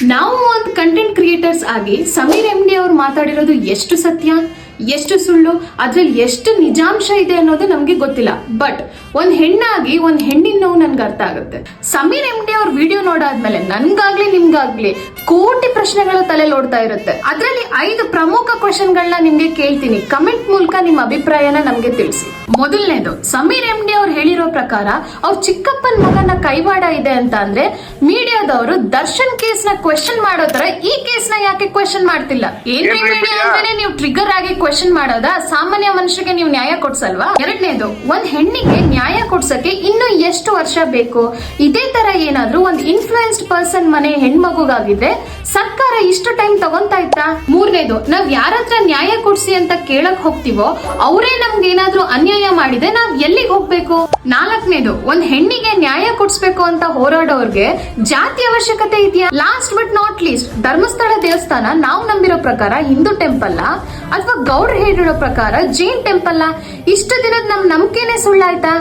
ನಾವು ಒಂದು content creators ಆಗಿ ಸಮೀರ್ ಎಂ ಡಿ ಅವ್ರು ಮಾತಾಡಿರೋದು ಎಷ್ಟು ಸತ್ಯ ಎಷ್ಟು ಸುಳ್ಳು ಅದ್ರಲ್ಲಿ ಎಷ್ಟು ನಿಜಾಂಶ ಇದೆ ಅನ್ನೋದು ನಮ್ಗೆ ಗೊತ್ತಿಲ್ಲ. ಬಟ್ ಒಂದ್ ಹೆಣ್ಣಾಗಿ ಒಂದ್ ಹೆಣ್ಣಿನ ನೋವು ನನ್ಗೆ ಅರ್ಥ ಆಗುತ್ತೆ. ಸಮೀರ್ ಎಂ ಡಿ ಅವ್ರ ವಿಡಿಯೋ ನೋಡಾದ್ಮೇಲೆ ನನ್ಗಾಗ್ಲಿ ನಿಮ್ಗಾಗ್ಲಿ ಕೋಟಿ ಪ್ರಶ್ನೆಗಳ ತಲೆ ಓಡ್ತಾ ಇರುತ್ತೆ. ಅದ್ರಲ್ಲಿ 5 ಪ್ರಮುಖ ಕ್ವಶನ್ಗಳನ್ನ ನಿಮ್ಗೆ ಕೇಳ್ತೀನಿ. ಕಮೆಂಟ್ ಮೂಲಕ ನಿಮ್ಮ ಅಭಿಪ್ರಾಯನ ನಮ್ಗೆ ತಿಳಿಸಿ. ಮೊದಲನೇದು, ಸಮೀರ್ ಎಂ ಡಿ ಅವ್ರು ಹೇಳಿರೋ ಪ್ರಕಾರ ಅವ್ರ ಚಿಕ್ಕಪ್ಪನ ಮಗನ ಕೈವಾಡ ಇದೆ ಅಂತ ಅಂದ್ರೆ ಮೀಡಿಯಾದವರು ದರ್ಶನ್ ಕೇಸ್ ನ ಕ್ವೆಶನ್ ಮಾಡೋ ತರ ಈ ಕೇಸ್ ನ ಯಾಕೆ ಕ್ವೆಶನ್ ಮಾಡ್ತಿಲ್ಲ? ಏನ್ರಿ ಮೀಡಿಯಾ ಅಂತಾನೆ ನೀವು ಟ್ರಿಗರ್ ಆಗಿ ಕ್ವೆಶನ್ ಮಾಡೋದಾ? ಸಾಮಾನ್ಯ ಮನುಷ್ಯರಿಗೆ ನೀವು ನ್ಯಾಯ ಕೊಡ್ಸಲ್ವಾ? ಎರಡನೇದು, ಒಂದ್ ಹೆಣ್ಣಿಗೆ ನ್ಯಾಯ ಕೊಡ್ಸಕ್ಕೆ ಇನ್ನು ಎಷ್ಟು ವರ್ಷ ಬೇಕು? ಇದೇ ತರ ಏನಾದ್ರೂ ಒಂದ್ ಇನ್ಫ್ಲೂಯೆನ್ಸ್ಡ್ ಪರ್ಸನ್ ಮನೆ ಹೆಣ್ಮಗುಗಾಗಿದ್ರೆ ಸರ್ಕಾರ ಇಷ್ಟು ಟೈಮ್ ತಗೊಂತಾ ಇತ್ತಾ? ಮೂರನೇದು, ನಾವ್ ಯಾರ ಹತ್ರ ನ್ಯಾಯ ಕೊಡ್ಸಿ ಅಂತ ಕೇಳಕ್ ಹೋಗ್ತಿವೋ ಅವರೇ ನಮ್ಗೆ ಏನಾದ್ರೂ ಅನ್ಯಾಯ ಮಾಡಿದೆ ನಾವ್ ಎಲ್ಲಿಗೆ ಹೋಗ್ಬೇಕು? ನಾಲ್ಕನೇದು, ಒಂದ್ ಹೆಣ್ಣಿಗೆ ನ್ಯಾಯ ಕೊಡ್ಸ್ಬೇಕು ಅಂತ ಹೋರಾಡೋರ್ಗೆ ಜಾತಿ ಅವಶ್ಯಕತೆ ಇದೆಯಾ? Last but not least, Dharmasthala ದೇವಸ್ಥಾನ ನಾವು ನಂಬಿರೋ ಪ್ರಕಾರ ಹಿಂದೂ ಟೆಂಪಲ್ ಅಥವಾ ಗೌಡ್ರು ಹೇಳಿರೋ ಪ್ರಕಾರ ಜೈನ್ ಟೆಂಪಲ್. ಇಷ್ಟು ದಿನದ ನಮ್ ನಂಬಿಕೆನೆ ಸುಳ್ಳಾಯ್ತಾ?